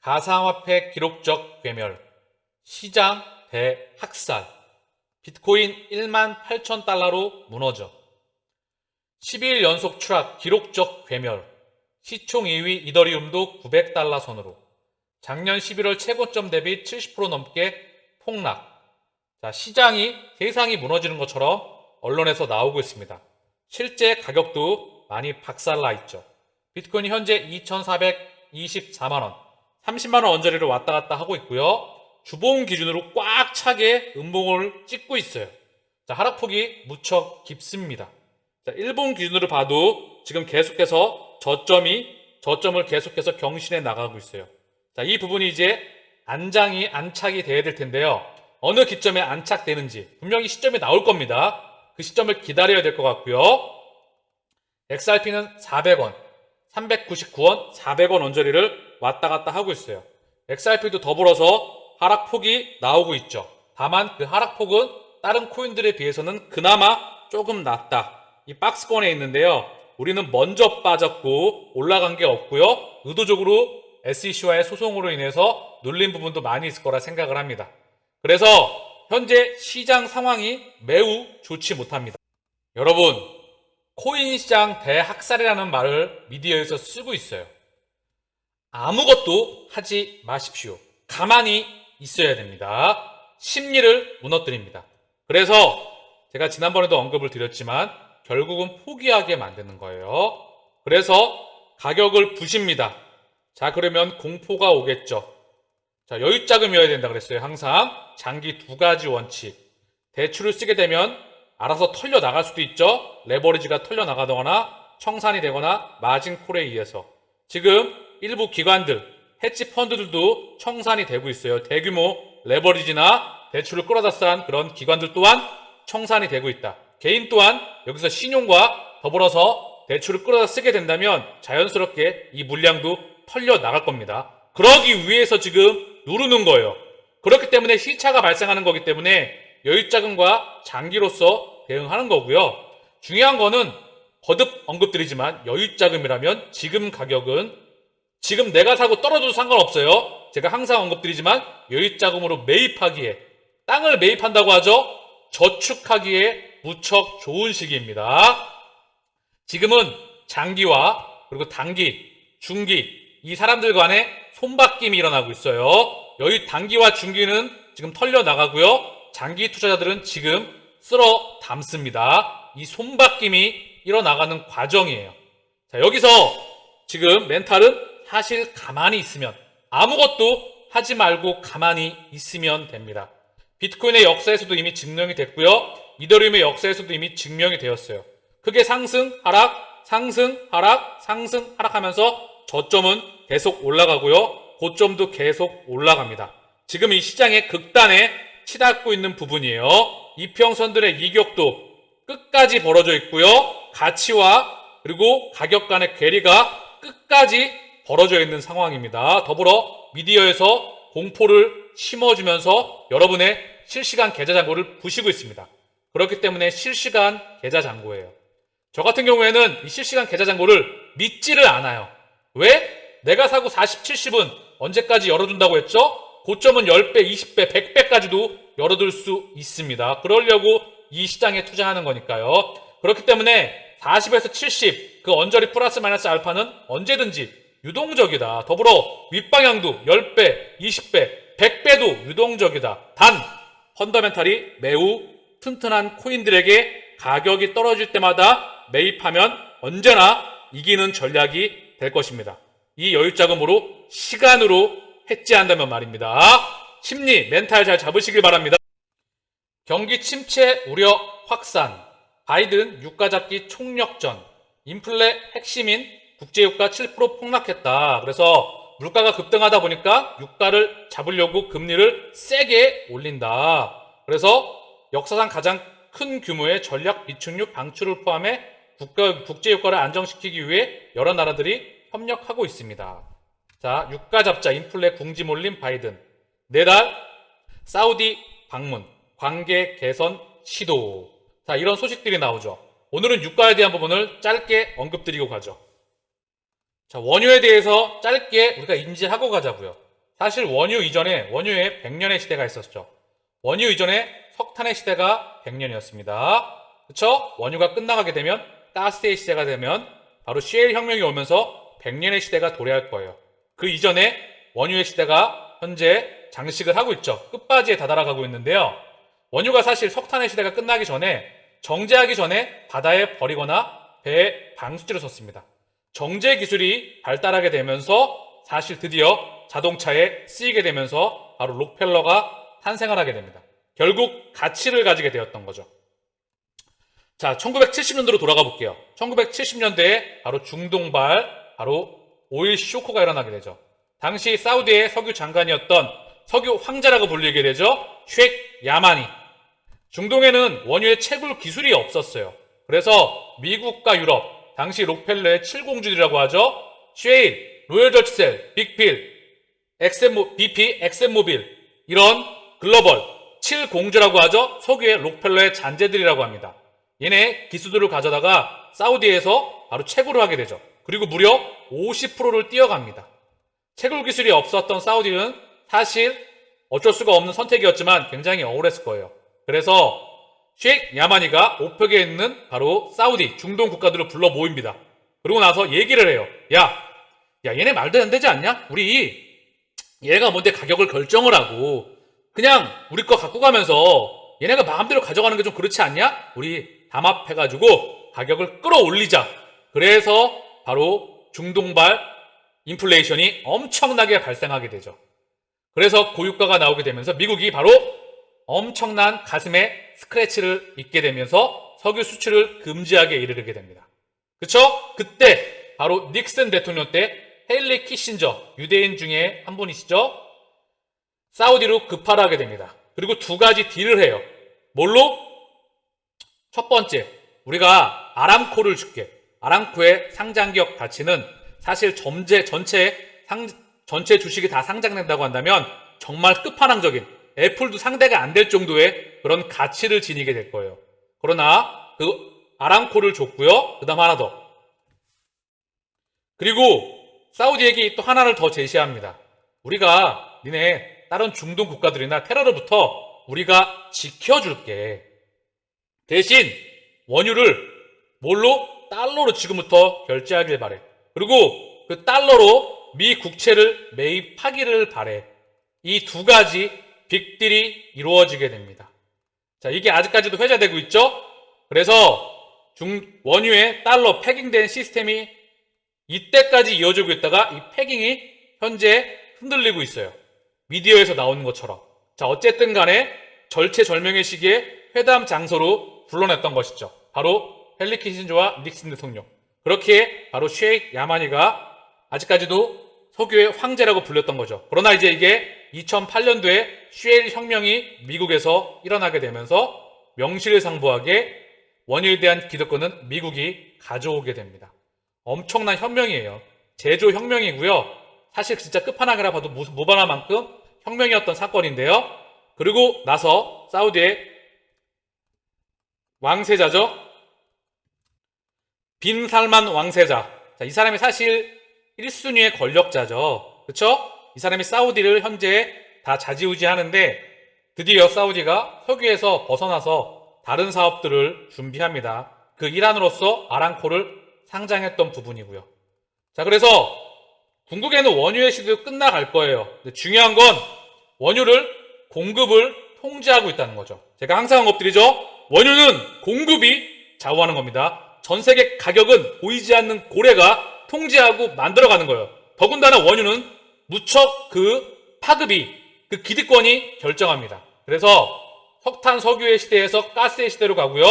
가상화폐 기록적 괴멸, 시장 대학살, 비트코인 1만 8천 달러로 무너져, 12일 연속 추락 기록적 괴멸, 시총 2위 이더리움도 900달러 선으로, 작년 11월 최고점 대비 70% 넘게 폭락. 자, 시장이 세상이 무너지는 것처럼 언론에서 나오고 있습니다. 실제 가격도 많이 박살나 있죠. 비트코인이 현재 2,424만원, 30만원 언저리를 왔다 갔다 하고 있고요. 주봉 기준으로 꽉 차게 음봉을 찍고 있어요. 자, 하락폭이 무척 깊습니다. 자, 일봉 기준으로 봐도 지금 계속해서 저점을 계속해서 경신해 나가고 있어요. 자, 이 부분이 이제 안착이 돼야 될 텐데요. 어느 기점에 안착되는지 분명히 시점이 나올 겁니다. 그 시점을 기다려야 될 것 같고요. XRP는 400원, 399원, 400원 언저리를 왔다 갔다 하고 있어요. XRP도 더불어서 하락폭이 나오고 있죠. 다만 그 하락폭은 다른 코인들에 비해서는 그나마 조금 낮다. 이 박스권에 있는데요. 우리는 먼저 빠졌고 올라간 게 없고요. 의도적으로 SEC와의 소송으로 인해서 눌린 부분도 많이 있을 거라 생각을 합니다. 그래서 현재 시장 상황이 매우 좋지 못합니다. 여러분, 코인 시장 대학살이라는 말을 미디어에서 쓰고 있어요. 아무것도 하지 마십시오. 가만히 있어야 됩니다. 심리를 무너뜨립니다. 그래서 제가 지난번에도 언급을 드렸지만 결국은 포기하게 만드는 거예요. 그래서 가격을 부십니다. 자, 그러면 공포가 오겠죠. 자, 여유자금이어야 된다 그랬어요. 항상 장기 두 가지 원칙. 대출을 쓰게 되면 알아서 털려 나갈 수도 있죠. 레버리지가 털려 나가거나 청산이 되거나 마진콜에 의해서. 지금 일부 기관들, 헤지 펀드들도 청산이 되고 있어요. 대규모 레버리지나 대출을 끌어다 쓴 그런 기관들 또한 청산이 되고 있다. 개인 또한 여기서 신용과 더불어서 대출을 끌어다 쓰게 된다면 자연스럽게 이 물량도 털려 나갈 겁니다. 그러기 위해서 지금 누르는 거예요. 그렇기 때문에 시차가 발생하는 거기 때문에 여유자금과 장기로서 대응하는 거고요. 중요한 거는 거듭 언급드리지만 여유자금이라면 지금 가격은 지금 내가 사고 떨어져도 상관없어요. 제가 항상 언급드리지만 여유자금으로 매입하기에, 땅을 매입한다고 하죠. 저축하기에 무척 좋은 시기입니다. 지금은 장기와 그리고 단기, 중기 이 사람들 간에 손바뀜이 일어나고 있어요. 여기 단기와 중기는 지금 털려 나가고요. 장기 투자자들은 지금 쓸어 담습니다. 이 손바뀜이 일어나가는 과정이에요. 자, 여기서 지금 멘탈은 사실 가만히 있으면, 아무것도 하지 말고 가만히 있으면 됩니다. 비트코인의 역사에서도 이미 증명이 됐고요. 이더리움의 역사에서도 이미 증명이 되었어요. 크게 상승, 하락, 상승, 하락, 상승, 하락하면서 저점은 계속 올라가고요. 고점도 계속 올라갑니다. 지금 이 시장의 극단에 치닫고 있는 부분이에요. 이평선들의 이격도 끝까지 벌어져 있고요. 가치와 그리고 가격 간의 괴리가 끝까지 벌어져 있는 상황입니다. 더불어 미디어에서 공포를 심어주면서 여러분의 실시간 계좌 잔고를 부시고 있습니다. 그렇기 때문에 실시간 계좌 잔고예요. 저 같은 경우에는 이 실시간 계좌 잔고를 믿지를 않아요. 왜? 내가 사고 40, 70은 언제까지 열어둔다고 했죠? 고점은 10배, 20배, 100배까지도 열어둘 수 있습니다. 그러려고 이 시장에 투자하는 거니까요. 그렇기 때문에 40에서 70, 그 언저리 플러스 마이너스 알파는 언제든지 유동적이다. 더불어 윗방향도 10배, 20배, 100배도 유동적이다. 단, 펀더멘탈이 매우 튼튼한 코인들에게 가격이 떨어질 때마다 매입하면 언제나 이기는 전략이 될 것입니다. 이 여유자금으로 시간으로 해지한다면 말입니다. 심리, 멘탈 잘 잡으시길 바랍니다. 경기 침체 우려 확산, 바이든 유가 잡기 총력전, 인플레 핵심인 국제유가 7% 폭락했다. 그래서 물가가 급등하다 보니까 유가를 잡으려고 금리를 세게 올린다. 그래서 역사상 가장 큰 규모의 전략 비축유 방출을 포함해 국제유가를 안정시키기 위해 여러 나라들이 협력하고 있습니다. 자, 유가 잡자, 인플레 궁지 몰림 바이든. 내달 사우디 방문, 관계 개선 시도. 자, 이런 소식들이 나오죠. 오늘은 유가에 대한 부분을 짧게 언급드리고 가죠. 자, 원유에 대해서 짧게 우리가 인지하고 가자고요. 사실 원유 이전에 원유에 100년의 시대가 있었죠. 원유 이전에 석탄의 시대가 100년이었습니다. 그쵸? 원유가 끝나가게 되면 가스의 시대가 되면 바로 셰일 혁명이 오면서 100년의 시대가 도래할 거예요. 그 이전에 원유의 시대가 현재 장식을 하고 있죠. 끝바지에 다다라가고 있는데요. 원유가 사실 석탄의 시대가 끝나기 전에 정제하기 전에 바다에 버리거나 배에 방수지를 썼습니다. 정제 기술이 발달하게 되면서 사실 드디어 자동차에 쓰이게 되면서 바로 록펠러가 탄생을 하게 됩니다. 결국 가치를 가지게 되었던 거죠. 자, 1970년도로 돌아가 볼게요. 1970년대에 바로 중동발, 바로 오일 쇼크가 일어나게 되죠. 당시 사우디의 석유 장관이었던 석유 황제라고 불리게 되죠. 쉐익 야마니. 중동에는 원유의 채굴 기술이 없었어요. 그래서 미국과 유럽, 당시 록펠러의 7공주들이라고 하죠. 쉐일, 로열 저치셀, 빅필, BP, 엑센모빌, 이런 글로벌 7공주라고 하죠. 석유의 록펠러의 잔재들이라고 합니다. 얘네 기수들을 가져다가 사우디에서 바로 채굴을 하게 되죠. 그리고 무려 50%를 뛰어갑니다. 채굴 기술이 없었던 사우디는 사실 어쩔 수가 없는 선택이었지만 굉장히 억울했을 거예요. 그래서 쉐익 야마니가 오펙에 있는 바로 사우디, 중동 국가들을 불러 모입니다. 그러고 나서 얘기를 해요. 야, 얘네 말도 안 되지 않냐? 우리 얘가 뭔데 가격을 결정을 하고 그냥 우리 거 갖고 가면서 얘네가 마음대로 가져가는 게 좀 그렇지 않냐? 우리 담합해가지고 가격을 끌어올리자. 그래서 바로 중동발 인플레이션이 엄청나게 발생하게 되죠. 그래서 고유가가 나오게 되면서 미국이 바로 엄청난 가슴에 스크래치를 입게 되면서 석유 수출을 금지하게 이르게 됩니다. 그쵸? 그때 바로 닉슨 대통령 때 헨리 키신저, 유대인 중에 한 분이시죠? 사우디로 급파를 하게 됩니다. 그리고 두 가지 딜을 해요. 뭘로? 첫 번째, 우리가 아람코를 줄게. 아람코의 상장기업 가치는 사실 전체 주식이 다 상장된다고 한다면 정말 끝판왕적인 애플도 상대가 안 될 정도의 그런 가치를 지니게 될 거예요. 그러나 그 아람코를 줬고요. 그 다음 하나 더. 그리고 사우디에게 또 하나를 더 제시합니다. 우리가 니네 다른 중동 국가들이나 테러로부터 우리가 지켜줄게. 대신 원유를 뭘로? 달러로 지금부터 결제하길 바래. 그리고 그 달러로 미 국채를 매입하기를 바래. 이 두 가지 빅딜이 이루어지게 됩니다. 자, 이게 아직까지도 회자되고 있죠? 그래서 원유의 달러 패깅된 시스템이 이때까지 이어지고 있다가 이 패깅이 현재 흔들리고 있어요. 미디어에서 나오는 것처럼. 자, 어쨌든 간에 절체절명의 시기에 회담 장소로 불러냈던 것이죠. 바로 헨리 키신저와 닉슨 대통령. 그렇게 바로 쉐익 야마니가 아직까지도 석유의 황제라고 불렸던 거죠. 그러나 이제 이게 2008년도에 쉐일 혁명이 미국에서 일어나게 되면서 명실상부하게 원유에 대한 기득권은 미국이 가져오게 됩니다. 엄청난 혁명이에요. 제조혁명이고요. 사실 진짜 끝판왕이라 봐도 무방할 만큼 혁명이었던 사건인데요. 그리고 나서 사우디의 왕세자죠. 빈 살만 왕세자. 자, 이 사람이 사실 1순위의 권력자죠. 그쵸? 이 사람이 사우디를 현재 다 좌지우지하는데 드디어 사우디가 석유에서 벗어나서 다른 사업들을 준비합니다. 그 일환으로서 아람코를 상장했던 부분이고요. 자, 그래서 궁극에는 원유의 시대도 끝나갈 거예요. 근데 중요한 건 원유를 공급을 통제하고 있다는 거죠. 제가 항상 언급드리죠. 원유는 공급이 좌우하는 겁니다. 전 세계 가격은 보이지 않는 고래가 통제하고 만들어가는 거예요. 더군다나 원유는 무척 그 파급이, 그 기득권이 결정합니다. 그래서 석탄, 석유의 시대에서 가스의 시대로 가고요.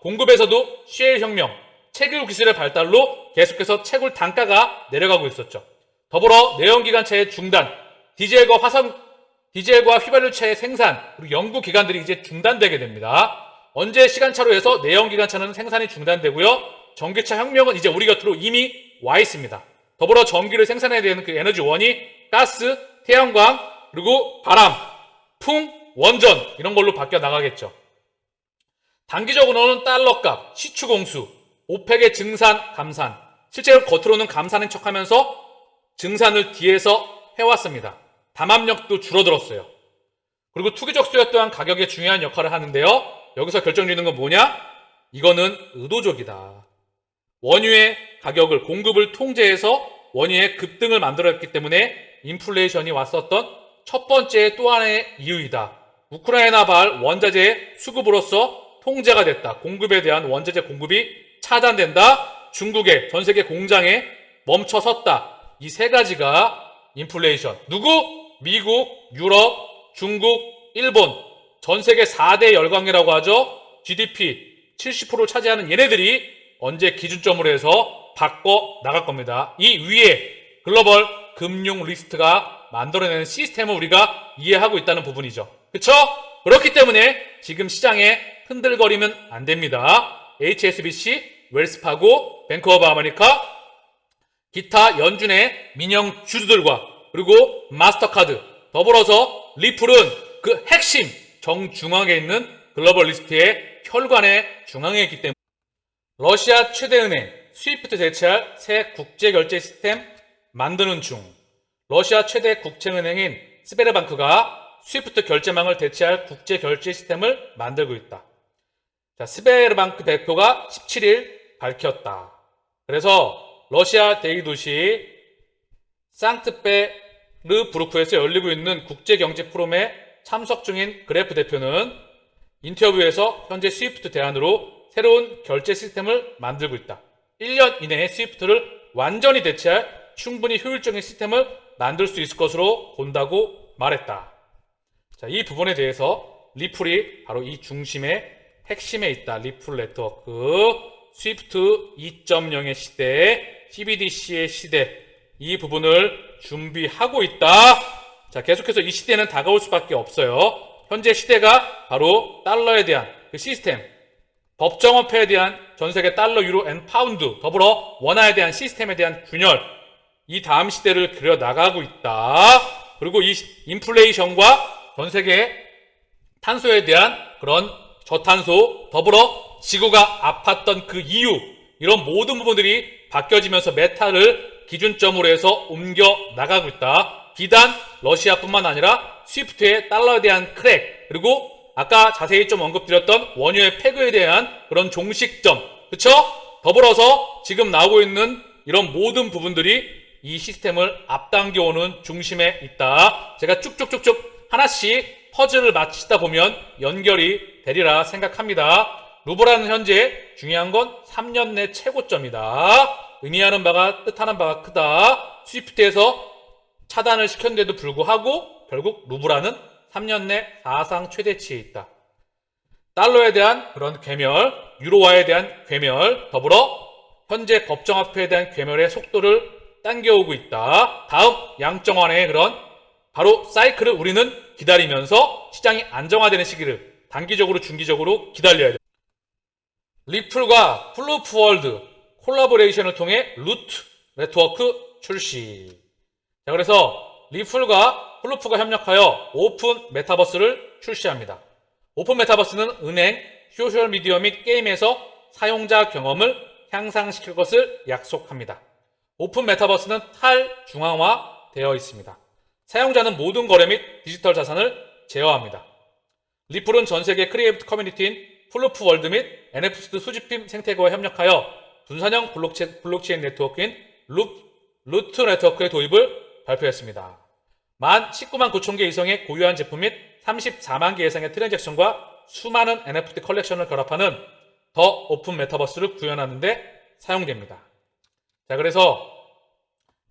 공급에서도 셰일 혁명, 채굴 기술의 발달로 계속해서 채굴 단가가 내려가고 있었죠. 더불어 내연기관차의 중단, 디젤과 휘발유차의 생산, 그리고 연구 기관들이 이제 중단되게 됩니다. 언제 시간차로 해서 내연기관차는 생산이 중단되고요. 전기차 혁명은 이제 우리 곁으로 이미 와 있습니다. 더불어 전기를 생산해야 되는 그 에너지원이 가스, 태양광, 그리고 바람, 풍, 원전 이런 걸로 바뀌어 나가겠죠. 단기적으로는 달러값, 시추공수, 오펙의 증산, 감산, 실제로 겉으로는 감산인 척하면서 증산을 뒤에서 해왔습니다. 담합력도 줄어들었어요. 그리고 투기적 수요 또한 가격에 중요한 역할을 하는데요. 여기서 결정짓는 건 뭐냐? 이거는 의도적이다. 원유의 가격을, 공급을 통제해서 원유의 급등을 만들었기 때문에 인플레이션이 왔었던 첫 번째 또 하나의 이유이다. 우크라이나발 원자재 수급으로서 통제가 됐다. 공급에 대한 원자재 공급이 차단된다. 중국의 전 세계 공장에 멈춰섰다. 이 세 가지가 인플레이션. 누구? 미국, 유럽, 중국, 일본. 전 세계 4대 열강이라고 하죠. GDP 70%를 차지하는 얘네들이 언제 기준점으로 해서 바꿔 나갈 겁니다. 이 위에 글로벌 금융 리스트가 만들어내는 시스템을 우리가 이해하고 있다는 부분이죠. 그쵸? 그렇기 때문에 지금 시장에 흔들거리면 안 됩니다. HSBC, 웰스파고, 뱅크 오브 아메리카, 기타 연준의 민영 주주들과 그리고 마스터카드, 더불어서 리플은 그 핵심 정중앙에 있는 글로벌 리스트의 혈관의 중앙에 있기 때문에 러시아 최대 은행 스위프트 대체할 새 국제결제 시스템 만드는 중. 러시아 최대 국제은행인 스베르방크가 스위프트 결제망을 대체할 국제결제 시스템을 만들고 있다. 자, 스베르방크 대표가 17일 밝혔다. 그래서 러시아 대도시 상트페르부르크에서 열리고 있는 국제경제 포럼에 참석 중인 그래프 대표는 인터뷰에서 현재 스위프트 대안으로 새로운 결제 시스템을 만들고 있다. 1년 이내에 스위프트를 완전히 대체할 충분히 효율적인 시스템을 만들 수 있을 것으로 본다고 말했다. 자, 이 부분에 대해서 리플이 바로 이 중심의 핵심에 있다. 리플 네트워크, 스위프트 2.0의 시대, CBDC의 시대, 이 부분을 준비하고 있다. 자, 계속해서 이 시대는 다가올 수밖에 없어요. 현재 시대가 바로 달러에 대한 그 시스템, 법정화폐에 대한 전세계 달러, 유로, 앤 파운드, 더불어 원화에 대한 시스템에 대한 균열, 이 다음 시대를 그려나가고 있다. 그리고 이 인플레이션과 전세계 탄소에 대한 그런 저탄소, 더불어 지구가 아팠던 그 이유, 이런 모든 부분들이 바뀌어지면서 메탈을 기준점으로 해서 옮겨 나가고 있다. 비단 러시아뿐만 아니라 스위프트의 달러에 대한 크랙, 그리고 아까 자세히 좀 언급드렸던 원유의 패그에 대한 그런 종식점, 그쵸? 더불어서 지금 나오고 있는 이런 모든 부분들이 이 시스템을 앞당겨오는 중심에 있다. 제가 쭉쭉쭉쭉 하나씩 퍼즐을 맞추다 보면 연결이 되리라 생각합니다. 루블은 현재 중요한 건 3년 내 최고점이다. 의미하는 바가, 뜻하는 바가 크다. 스위프트에서 차단을 시켰는데도 불구하고 결국 루블은 3년 내 사상 최대치에 있다. 달러에 대한 그런 괴멸, 유로화에 대한 괴멸, 더불어 현재 법정화폐에 대한 괴멸의 속도를 당겨오고 있다. 다음 양정환의 그런 바로 사이클을 우리는 기다리면서 시장이 안정화되는 시기를 단기적으로 중기적으로 기다려야 돼. 리플과 플루프월드 콜라보레이션을 통해 루트 네트워크 출시. 자, 그래서 리플과 플루프가 협력하여 오픈 메타버스를 출시합니다. 오픈 메타버스는 은행, 소셜미디어 및 게임에서 사용자 경험을 향상시킬 것을 약속합니다. 오픈 메타버스는 탈중앙화되어 있습니다. 사용자는 모든 거래 및 디지털 자산을 제어합니다. 리플은 전세계 크리에이티브 커뮤니티인 플루프월드 및 NFT 수집품 생태계와 협력하여 분산형 블록체인 네트워크인 루트 네트워크의 도입을 발표했습니다. 19만 9천 개 이상의 고유한 제품 및 34만 개 이상의 트랜잭션과 수많은 NFT 컬렉션을 결합하는 더 오픈 메타버스를 구현하는 데 사용됩니다. 자, 그래서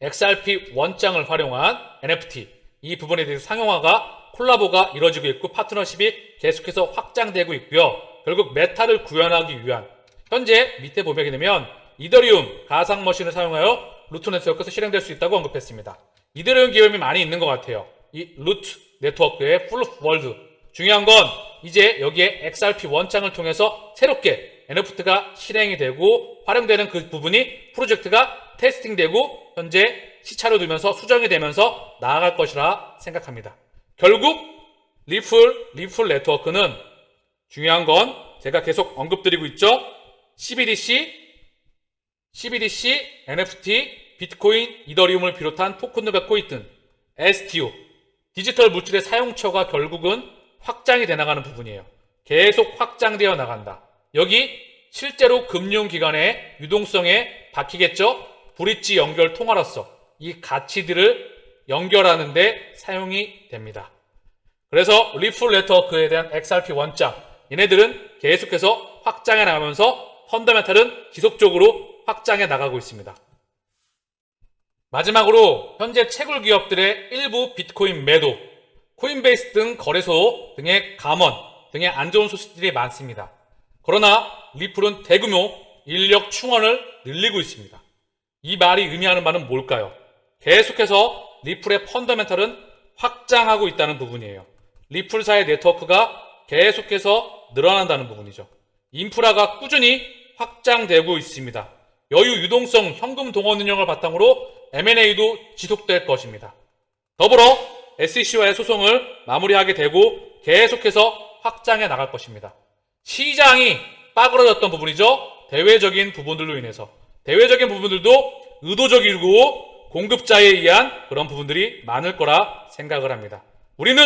XRP 원장을 활용한 NFT, 이 부분에 대해서 상용화가, 콜라보가 이루어지고 있고 파트너십이 계속해서 확장되고 있고요. 결국 메타를 구현하기 위한, 현재 밑에 보게 되면 이더리움 가상머신을 사용하여 루트 네트워크에서 실행될 수 있다고 언급했습니다. 이더리움 기업이 많이 있는 것 같아요. 이 루트 네트워크의 플루프월드. 중요한 건 이제 여기에 XRP 원장을 통해서 새롭게 NFT가 실행이 되고 활용되는 그 부분이 프로젝트가 테스팅되고 현재 시차로 두면서 수정이 되면서 나아갈 것이라 생각합니다. 결국 리플 네트워크는 중요한 건 제가 계속 언급드리고 있죠. CBDC, NFT, 비트코인, 이더리움을 비롯한 토큰을 갖고 있든 STO, 디지털 물질의 사용처가 결국은 확장이 돼 나가는 부분이에요. 계속 확장되어 나간다. 여기 실제로 금융기관의 유동성에 박히겠죠? 브릿지 연결 통화로서 이 가치들을 연결하는데 사용이 됩니다. 그래서 리플 네트워크에 대한 XRP 원장, 얘네들은 계속해서 확장해 나가면서 펀더멘탈은 지속적으로 확장해 나가고 있습니다. 마지막으로 현재 채굴 기업들의 일부 비트코인 매도, 코인베이스 등 거래소 등의 감원 등의 안 좋은 소식들이 많습니다. 그러나 리플은 대규모 인력 충원을 늘리고 있습니다. 이 말이 의미하는 바는 뭘까요? 계속해서 리플의 펀더멘탈은 확장하고 있다는 부분이에요. 리플사의 네트워크가 계속해서 늘어난다는 부분이죠. 인프라가 꾸준히 확장되고 있습니다. 여유 유동성 현금 동원 운영을 바탕으로 M&A도 지속될 것입니다. 더불어 SEC와의 소송을 마무리하게 되고 계속해서 확장해 나갈 것입니다. 시장이 빠그러졌던 부분이죠. 대외적인 부분들로 인해서. 대외적인 부분들도 의도적이고 공급자에 의한 그런 부분들이 많을 거라 생각을 합니다. 우리는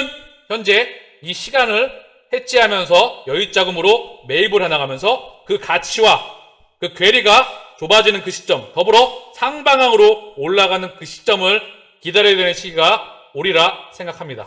현재 이 시간을 해지하면서 여유자금으로 매입을 해나가면서 그 가치와 그 괴리가 좁아지는 그 시점, 더불어 상방향으로 올라가는 그 시점을 기다려야 되는 시기가 오리라 생각합니다.